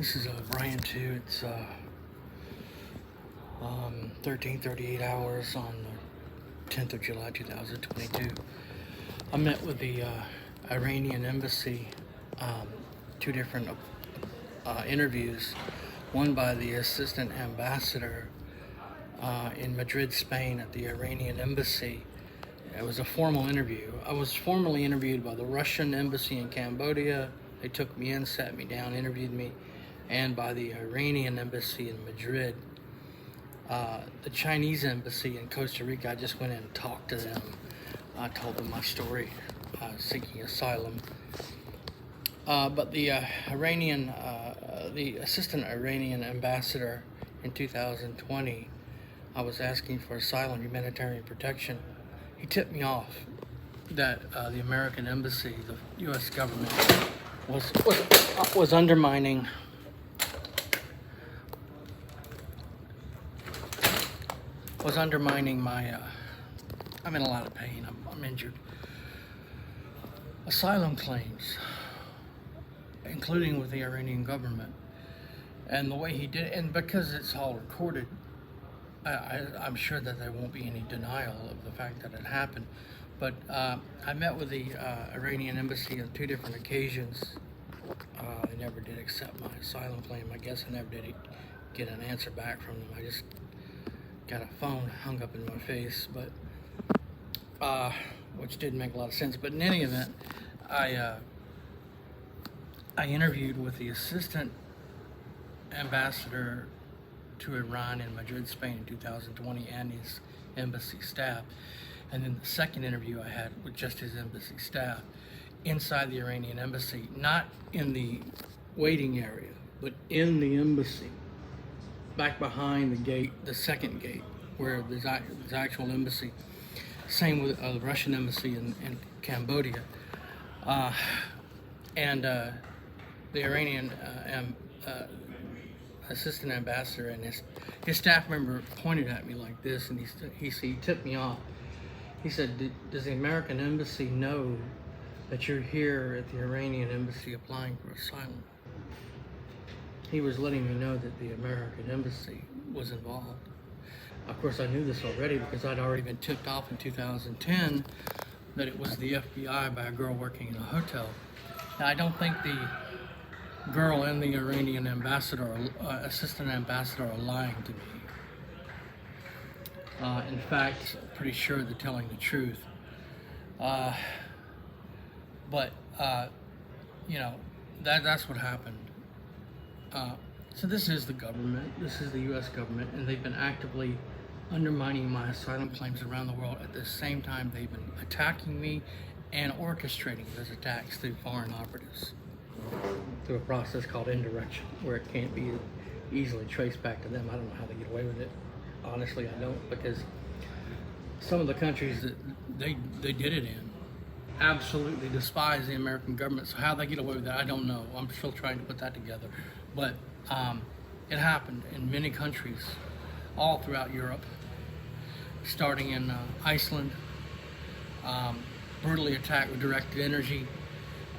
This is Brian 2. It's 13:38 hours on the 10th of July 2022. I met with the Iranian embassy, two different interviews, one by the assistant ambassador in Madrid, Spain at the Iranian embassy. It was a formal interview. I was formally interviewed by the Russian embassy in Cambodia. They took me in, sat me down, interviewed me, and by the Iranian embassy in Madrid. The Chinese embassy in Costa Rica, I just went in and talked to them. I told them my story, seeking asylum. But the the assistant Iranian ambassador in 2020, I was asking for asylum, humanitarian protection. He tipped me off that the American embassy, the U.S. government, was undermining my. I'm in a lot of pain. I'm injured. Asylum claims, including with the Iranian government, and the way he did, and because it's all recorded, I'm sure that there won't be any denial of the fact that it happened. But I met with the Iranian embassy on two different occasions. They never did accept my asylum claim. I guess I never did get an answer back from them. I just got a phone hung up in my face, but which didn't make a lot of sense. But in any event, I interviewed with the assistant ambassador to Iran in Madrid, Spain in 2020, and his embassy staff. And then the second interview I had with just his embassy staff inside the Iranian embassy, not in the waiting area, but in the embassy, back behind the gate, the second gate, where there's actual embassy. Same with the Russian embassy in Cambodia. And the Iranian assistant ambassador and his staff member pointed at me like this, and he tipped me off. He said, does the American embassy know that you're here at the Iranian embassy applying for asylum? He was letting me know that the American embassy was involved. Of course, I knew this already because I'd already been tipped off in 2010 that it was the FBI by a girl working in a hotel. Now, I don't think the girl and the Iranian ambassador, assistant ambassador, are lying to me. In fact, I'm pretty sure they're telling the truth. But you know, that's what happened. So this is the government, this is the U.S. government, and they've been actively undermining my asylum claims around the world. At the same time, they've been attacking me and orchestrating those attacks through foreign operatives, through a process called indirection, where it can't be easily traced back to them. I don't know how they get away with it. Honestly, I don't, because some of the countries that they did it in absolutely despise the American government. So how they get away with that, I don't know. I'm still trying to put that together. But it happened in many countries all throughout Europe, starting in Iceland, brutally attacked with directed energy.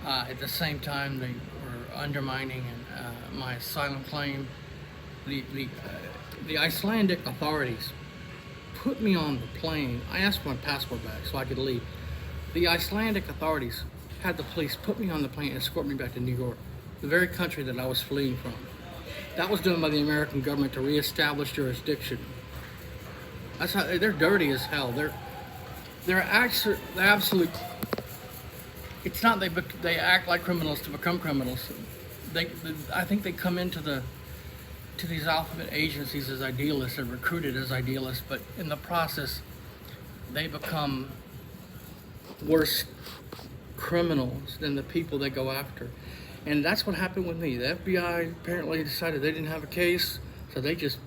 At the same time, they were undermining my asylum claim. The Icelandic authorities put me on the plane. I asked for my passport back so I could leave. The Icelandic authorities had the police put me on the plane and escort me back to New York, the very country that I was fleeing from. That was done by the American government to reestablish jurisdiction. That's how they're dirty as hell. They're absolute. It's not they act like criminals to become criminals. I think they come into these alphabet agencies as idealists, they're recruited as idealists, but in the process, they become worse criminals than the people they go after. And that's what happened with me. The FBI apparently decided they didn't have a case, so they just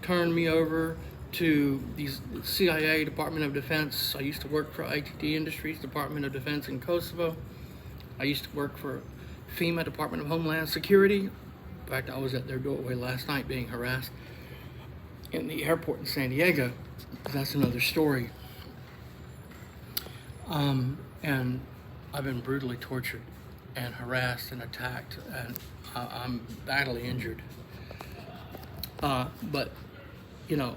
turned me over to these CIA, Department of Defense. I used to work for ITT Industries, Department of Defense in Kosovo. I used to work for FEMA, Department of Homeland Security. In fact, I was at their doorway last night being harassed in the airport in San Diego. That's another story. And I've been brutally tortured. and harassed and attacked, and I'm badly injured. But, you know,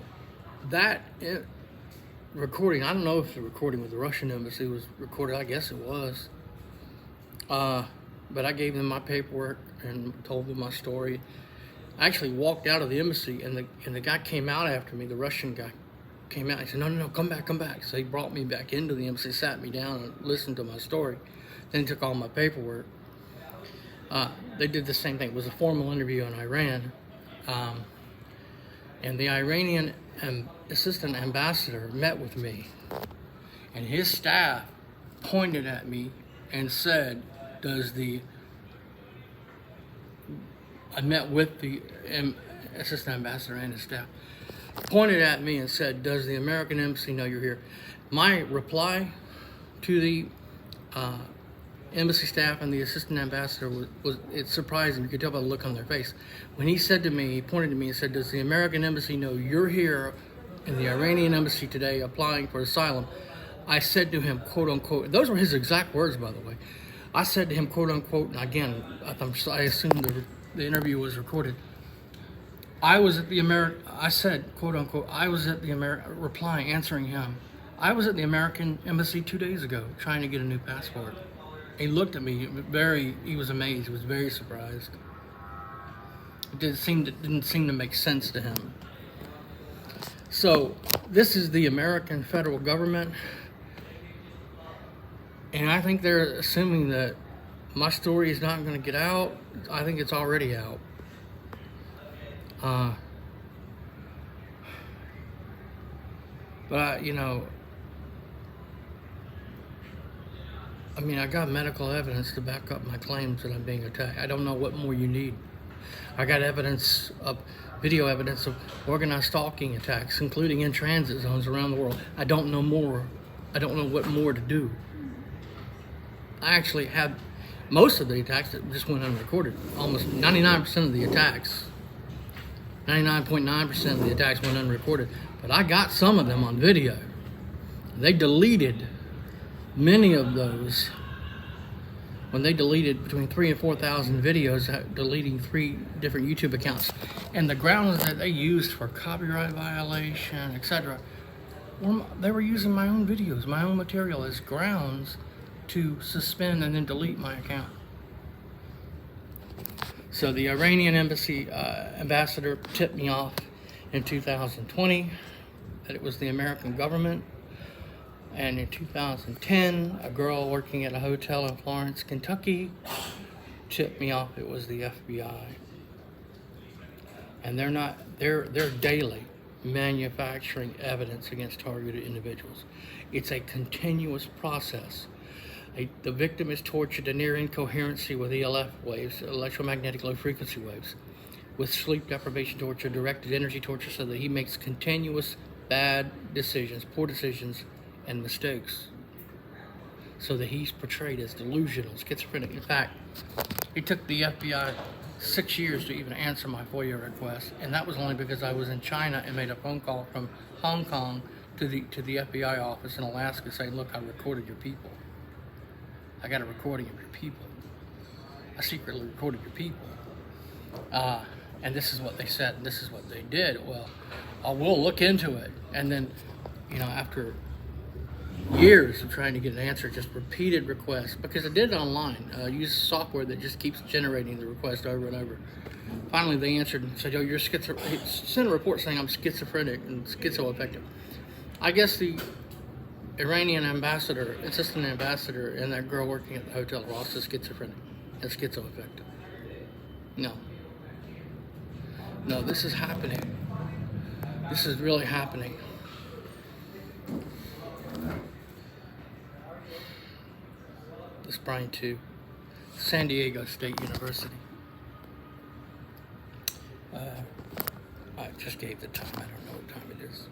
that recording, I don't know if the recording with the Russian embassy was recorded, I guess it was. But I gave them my paperwork and told them my story. I actually walked out of the embassy, and the guy came out after me, the Russian guy came out. He said, no, come back. So he brought me back into the embassy, sat me down and listened to my story. Then he took all my paperwork. They did the same thing. It was a formal interview in Iran. And the Iranian assistant ambassador met with me, and his staff pointed at me and said, I met with the assistant ambassador and his staff, pointed at me and said, does the American embassy know you're here? My reply to the embassy staff and the assistant ambassador was it's surprising. You could tell by the look on their face. When he said to me, he pointed to me and said, does the American embassy know you're here in the Iranian embassy today applying for asylum? I said to him, quote unquote, those were his exact words, by the way. I said to him, quote unquote, and again, I assume the interview was recorded. I said, quote unquote, answering him, I was at the American embassy 2 days ago trying to get a new passport. He looked at me he was amazed. He was very surprised. It didn't seem to make sense to him. So this is the American federal government, and I think they're assuming that my story is not going to get out. I think it's already out. But I got medical evidence to back up my claims that I'm being attacked. I don't know what more you need. I got video evidence of organized stalking attacks, including in transit zones around the world. I don't know more. I don't know what more to do. I actually had most of the attacks that just went unrecorded. Almost 99% of the attacks, 99.9% of the attacks went unrecorded. But I got some of them on video. They deleted many of those. When they deleted between 3,000 and 4,000 videos, deleting 3 different YouTube accounts, and the grounds that they used for copyright violation, etc., they were using my own videos, my own material as grounds to suspend and then delete my account. So the Iranian embassy ambassador tipped me off in 2020 that it was the American government. And in 2010, a girl working at a hotel in Florence, Kentucky, tipped me off it was the FBI. And they're daily manufacturing evidence against targeted individuals. It's a continuous process. The victim is tortured to near incoherency with ELF waves, electromagnetic low frequency waves, with sleep deprivation torture, directed energy torture, so that he makes continuous bad decisions, poor decisions, and mistakes, so that he's portrayed as delusional, schizophrenic. In fact, it took the FBI 6 years to even answer my FOIA request, and that was only because I was in China and made a phone call from Hong Kong to the FBI office in Alaska saying, look, I recorded your people. I got a recording of your people. I secretly recorded your people. And this is what they said, and this is what they did. Well, we'll look into it. And then, after years of trying to get an answer, just repeated requests, because I did it online. Use software that just keeps generating the request over and over. Finally, they answered and said, you're schizophrenic. Sent a report saying I'm schizophrenic and schizoaffective. I guess the Iranian assistant ambassador, and that girl working at the hotel were also schizophrenic and schizoaffective. No, this is happening. This is really happening. This is Brian 2, San Diego State University. I just gave the time. I don't know what time it is.